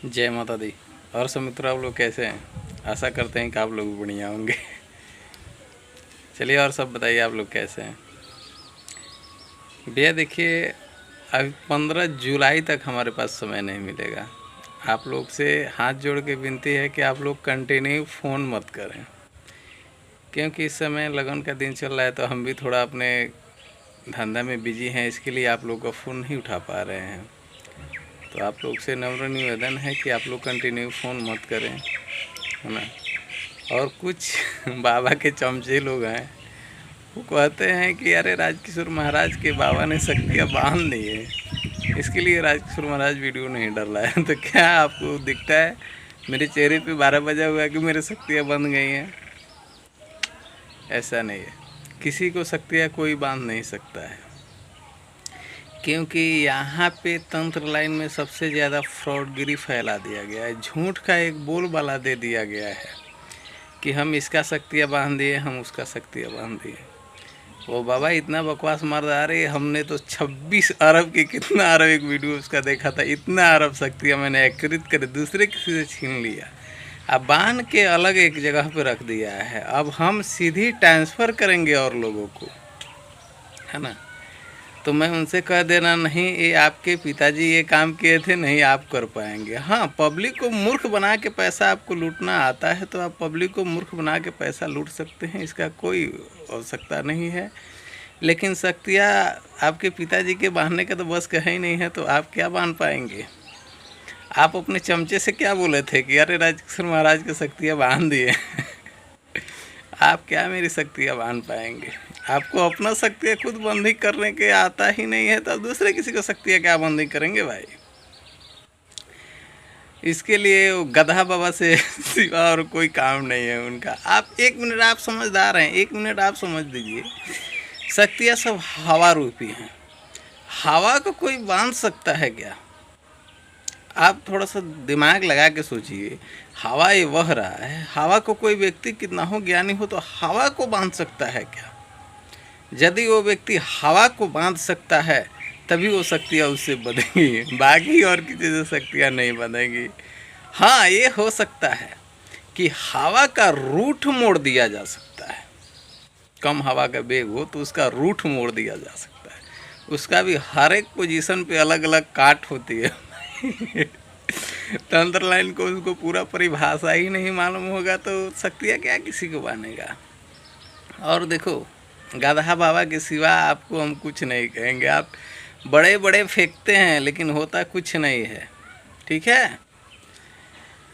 जय माता दी। और सब मित्रों, आप लोग कैसे हैं? आशा करते हैं कि आप लोग भी बढ़िया होंगे। चलिए, और सब बताइए, आप लोग कैसे हैं? भैया देखिए, अभी 15 जुलाई तक हमारे पास समय नहीं मिलेगा। आप लोग से हाथ जोड़ के विनती है कि आप लोग कंटिन्यू फ़ोन मत करें, क्योंकि इस समय लगन का दिन चल रहा है, तो हम भी थोड़ा अपने धंधा में बिजी हैं, इसके लिए आप लोग का फ़ोन नहीं उठा पा रहे हैं। तो आप लोग से नम्र निवेदन है कि आप लोग कंटिन्यू फ़ोन मत करें, है ना। और कुछ बाबा के चमचे लोग हैं, वो कहते हैं कि अरे राजकिशोर महाराज के बाबा ने शक्तियाँ बांध दी है, इसके लिए राजकिशोर महाराज वीडियो नहीं डाल रहा है। तो क्या आपको दिखता है मेरे चेहरे पे 12 बजा हुआ है कि मेरे शक्तियाँ बंध गई हैं? ऐसा नहीं है, किसी को शक्तियाँ कोई बांध नहीं सकता है, क्योंकि यहाँ पे तंत्र लाइन में सबसे ज़्यादा फ्रॉडगिरी फैला दिया गया है। झूठ का एक बोलबाला दे दिया गया है कि हम इसका शक्तियाँ बांध दिए, हम उसका शक्तियाँ बांध दिए। वो बाबा इतना बकवास मार रहा है, हमने तो 26 अरब की कितना अरब एक वीडियो उसका देखा था, इतना अरब शक्तियाँ मैंने एकत्रित कर दूसरे किसी से छीन लिया, अब बांध के अलग एक जगह पे रख दिया है। अब हम सीधी ट्रांसफ़र करेंगे और लोगों को, है ना। तो मैं उनसे कह देना, नहीं ये आपके पिताजी ये काम किए थे, नहीं आप कर पाएंगे। हाँ, पब्लिक को मूर्ख बना के पैसा आपको लूटना आता है, तो आप पब्लिक को मूर्ख बना के पैसा लूट सकते हैं, इसका कोई आवश्यकता नहीं है। लेकिन शक्तियाँ आपके पिताजी के बांधने का तो बस कहीं नहीं है, तो आप क्या बांध पाएंगे? आप अपने चमचे से क्या बोले थे कि अरे राजकिशोर महाराज की शक्तियाँ बांध दिए। आप क्या मेरी शक्तियाँ बांध पाएंगे? आपको अपना शक्तियाँ खुद बंदी करने के आता ही नहीं है, तो दूसरे किसी को शक्तियाँ क्या बंदी करेंगे भाई? इसके लिए वो गधा बाबा से सिवा और कोई काम नहीं है उनका। आप 1 मिनट, आप समझदार हैं, 1 मिनट आप समझ लीजिए, शक्तियाँ सब हवा रूपी हैं। हवा को कोई बांध सकता है क्या? आप थोड़ा सा दिमाग लगा के सोचिए, हवा ये बह रहा है, हवा को कोई व्यक्ति कितना हो ज्ञानी हो तो हवा को बांध सकता है क्या? यदि वो व्यक्ति हवा को बांध सकता है तभी वो शक्तियाँ उससे बंधेंगी, बाकी और किसी से शक्तियाँ नहीं बंधेंगी। हाँ, ये हो सकता है कि हवा का रूट मोड़ दिया जा सकता है, कम हवा का वेग हो तो उसका रूट मोड़ दिया जा सकता है, उसका भी हर एक पोजीशन पे अलग अलग काट होती है। तंत्र लाइन को उसको पूरा परिभाषा ही नहीं मालूम होगा तो शक्तियाँ क्या किसी को बांधेगा? और देखो, गधा बाबा के सिवा आपको हम कुछ नहीं कहेंगे। आप बड़े बड़े फेंकते हैं लेकिन होता कुछ नहीं है, ठीक है।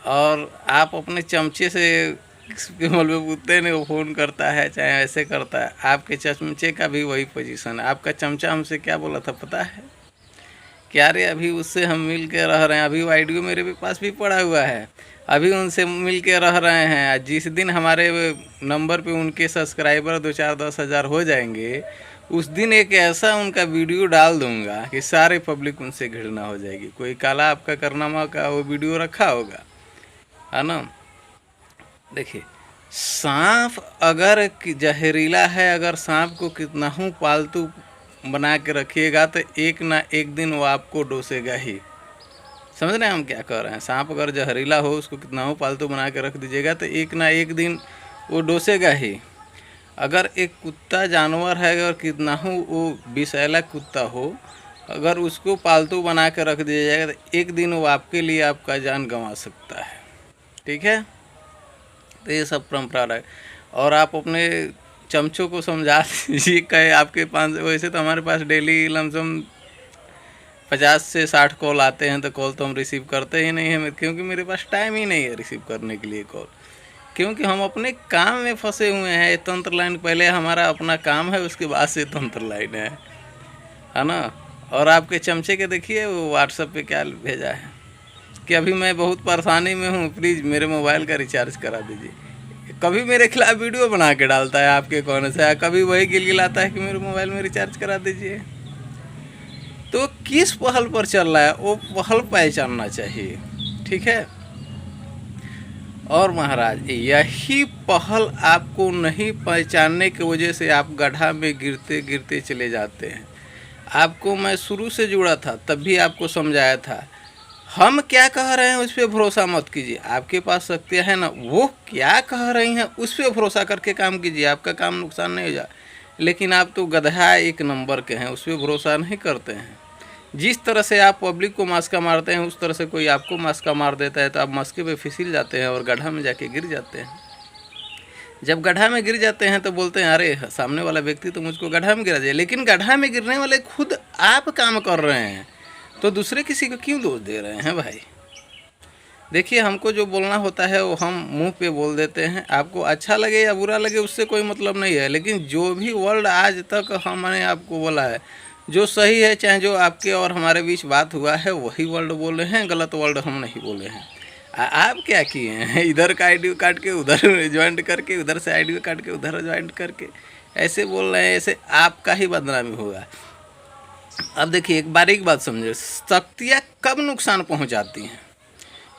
और आप अपने चमचे से केवल में पूछते नहीं, वो फ़ोन करता है चाहे ऐसे करता है, आपके चमचे का भी वही पोजीशन है। आपका चमचा हमसे क्या बोला था पता है? क्या रे, अभी उससे हम मिल के रह रहे हैं, अभी वीडियो मेरे पास भी पड़ा हुआ है, अभी उनसे मिल के रह रहे हैं। जिस दिन हमारे नंबर पे उनके सब्सक्राइबर 2-4-10 हज़ार हो जाएंगे, उस दिन एक ऐसा उनका वीडियो डाल दूंगा कि सारे पब्लिक उनसे घृणा हो जाएगी। कोई काला आपका करनामा का वो वीडियो रखा होगा, है ना। देखिए, सांप अगर जहरीला है, अगर सांप को कितना हूँ पालतू बना के रखिएगा तो एक ना एक दिन वो आपको डोसेगा ही। समझ रहे हैं हम क्या कह रहे हैं? सांप अगर जहरीला हो, उसको कितना हो पालतू बना के रख दीजिएगा तो एक ना एक दिन वो डोसेगा ही। अगर एक कुत्ता जानवर है, अगर कितना हो वो विषैला कुत्ता हो, अगर उसको पालतू बना के रख दिया जाएगा तो एक दिन वो आपके लिए आपका जान गंवा सकता है, ठीक है। तो ये सब परंपरा है। और आप अपने चमचों को समझा दीजिए, कहे आपके पास, वैसे तो हमारे पास डेली लमसम 50 से 60 कॉल आते हैं, तो कॉल तो हम रिसीव करते ही नहीं हैं, क्योंकि मेरे पास टाइम ही नहीं है रिसीव करने के लिए कॉल, क्योंकि हम अपने काम में फंसे हुए हैं। तंत्र लाइन पहले हमारा अपना काम है, उसके बाद से तंत्र लाइन है ना। और आपके चमचे के देखिए वो व्हाट्सएप पे क्या भेजा है कि अभी मैं बहुत परेशानी में हूँ, प्लीज़ मेरे मोबाइल का रिचार्ज करा दीजिए। कभी मेरे खिलाफ वीडियो बना के डालता है आपके कोने से, कभी वही गिलगिलाता है कि मेरे मोबाइल में रिचार्ज करा दीजिए। तो किस पहल पर चल रहा है, वो पहल पहचानना चाहिए, ठीक है। और महाराज, यही पहल आपको नहीं पहचानने की वजह से आप गड्ढा में गिरते गिरते चले जाते हैं। आपको मैं शुरू से जुड़ा था, तब भी आपको समझाया था हम क्या कह रहे हैं उस पर भरोसा मत कीजिए। आपके पास शक्तियाँ हैं ना, वो क्या कह रही हैं उस पर भरोसा करके काम कीजिए, आपका काम नुकसान नहीं हो जाए। लेकिन आप तो गधा एक नंबर के हैं, उस पर भरोसा नहीं करते हैं। जिस तरह से आप पब्लिक को मास्का मारते हैं उस तरह से कोई आपको मास्का मार देता है तो आप मस्के पे फिसल जाते हैं और गड्ढा में जाके गिर जाते हैं। जब गड्ढा में गिर जाते हैं तो बोलते हैं अरे सामने वाला व्यक्ति तो मुझको गड्ढा में गिरा दिया, लेकिन गड्ढा में गिरने वाले खुद आप काम कर रहे हैं, तो दूसरे किसी को क्यों दोष दे रहे हैं भाई। देखिए, हमको जो बोलना होता है वो हम मुंह पे बोल देते हैं, आपको अच्छा लगे या बुरा लगे उससे कोई मतलब नहीं है। लेकिन जो भी वर्ड आज तक हमने आपको बोला है जो सही है, चाहे जो आपके और हमारे बीच बात हुआ है वही वर्ड बोले हैं, गलत वर्ड हम नहीं बोले हैं। आप क्या किए हैं, इधर का आईडी काट के उधर ज्वाइंट करके, उधर से आईडी काट के उधर ज्वाइंट करके ऐसे बोल रहे हैं, ऐसे आपका ही बदनामी होगा। अब देखिए, एक बारीक बात समझे, शक्तियाँ कब नुकसान पहुंचाती हैं,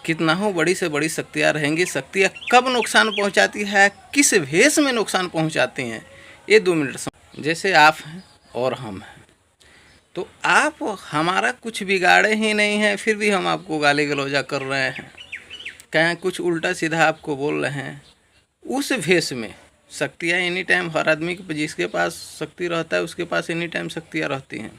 कितना हो बड़ी से बड़ी शक्तियाँ रहेंगी, शक्तियाँ कब नुकसान पहुंचाती है, किस भेष में नुकसान पहुंचाती हैं, ये 2 मिनट समझ। जैसे आप हैं और हम हैं, तो आप हमारा कुछ बिगाड़े ही नहीं है, फिर भी हम आपको गाली गलौजा कर रहे हैं, कहीं कुछ उल्टा सीधा आपको बोल रहे हैं। उस भेष में शक्तियाँ एनी टाइम, हर आदमी के जिसके पास शक्ति रहता है उसके पास एनी टाइम शक्तियाँ रहती हैं।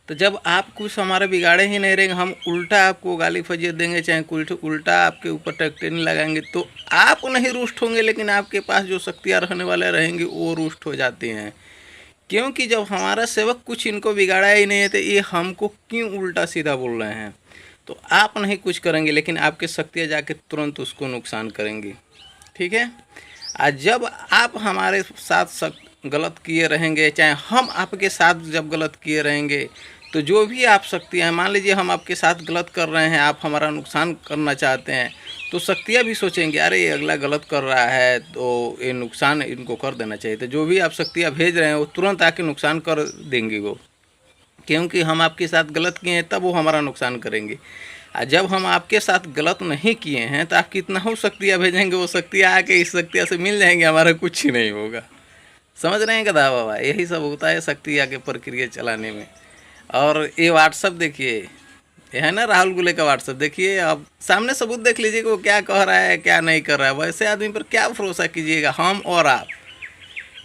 तो जब आप कुछ हमारे बिगाड़े ही नहीं रहेंगे, हम उल्टा आपको गाली फजीयत देंगे, चाहे कुछ उल्टा आपके ऊपर टकटेनी लगाएंगे, तो आप नहीं रुष्ट होंगे, लेकिन आपके पास जो शक्तियाँ रहने वाले रहेंगी वो रुष्ट हो जाती हैं। क्योंकि जब हमारा सेवक कुछ इनको बिगाड़ा ही नहीं है तो ये हमको क्यों उल्टा सीधा बोल रहे हैं। तो आप नहीं कुछ करेंगे, लेकिन आपके शक्तियाँ जाके तुरंत उसको नुकसान करेंगी, ठीक है। आज जब आप हमारे साथ गलत किए रहेंगे, चाहे हम आपके साथ जब गलत किए रहेंगे, तो जो भी आप शक्तियाँ हैं, मान लीजिए हम आपके साथ गलत कर रहे हैं, आप हमारा नुकसान करना चाहते हैं, तो शक्तियाँ भी सोचेंगे अरे ये अगला गलत कर रहा है तो ये नुकसान इनको कर देना चाहिए। तो जो भी आप शक्तियाँ भेज रहे हैं वो तुरंत आके नुकसान कर देंगी वो, क्योंकि हम आपके साथ गलत किए हैं तब वो हमारा नुकसान करेंगे। और जब हम आपके साथ गलत नहीं किए हैं तो आप कितना हो शक्तियाँ भेजेंगे, वो शक्तियाँ आके इस शक्तियाँ से मिल जाएंगे, हमारा कुछ ही नहीं होगा। समझ रहे हैं गधा बाबा, यही सब होता है शक्तियाँ के प्रक्रिया चलाने में। और ये व्हाट्सअप देखिए, ये है ना राहुल गुले का व्हाट्सअप, देखिए अब सामने सबूत देख लीजिए कि वो क्या कह रहा है क्या नहीं कर रहा है। वैसे आदमी पर क्या भरोसा कीजिएगा, हम और आप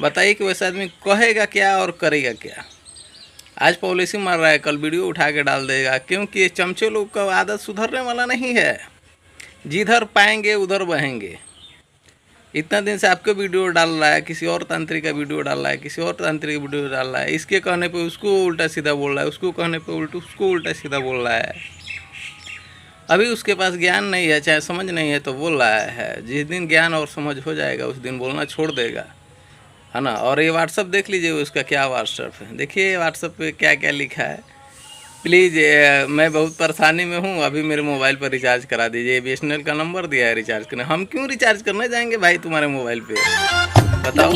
बताइए कि वैसे आदमी कहेगा क्या और करेगा क्या। आज पॉलिसी मार रहा है, कल वीडियो उठा के डाल देगा, क्योंकि ये चमचे लोग का आदत सुधरने वाला नहीं है, जिधर पाएंगे उधर बहेंगे। इतना दिन से आपके वीडियो डाल रहा है, किसी और तांत्रिक का वीडियो डाल रहा है, किसी और तांत्रिक का वीडियो डाल रहा है, इसके कहने पे उसको उल्टा सीधा बोल रहा है, उसको कहने पे उसको उल्टा सीधा बोल रहा है। अभी उसके पास ज्ञान नहीं है, चाहे समझ नहीं है तो बोल रहा है। जिस दिन ज्ञान और समझ हो जाएगा उस दिन बोलना छोड़ देगा, है ना। और ये व्हाट्सअप देख लीजिए उसका क्या व्हाट्सअप है, देखिए व्हाट्सअप पे क्या क्या लिखा है। प्लीज़ मैं बहुत परेशानी में हूँ, अभी मेरे मोबाइल पर रिचार्ज करा दीजिए, BSNL का नंबर दिया है रिचार्ज करने। हम क्यों रिचार्ज करने जाएंगे भाई तुम्हारे मोबाइल पे, बताओ।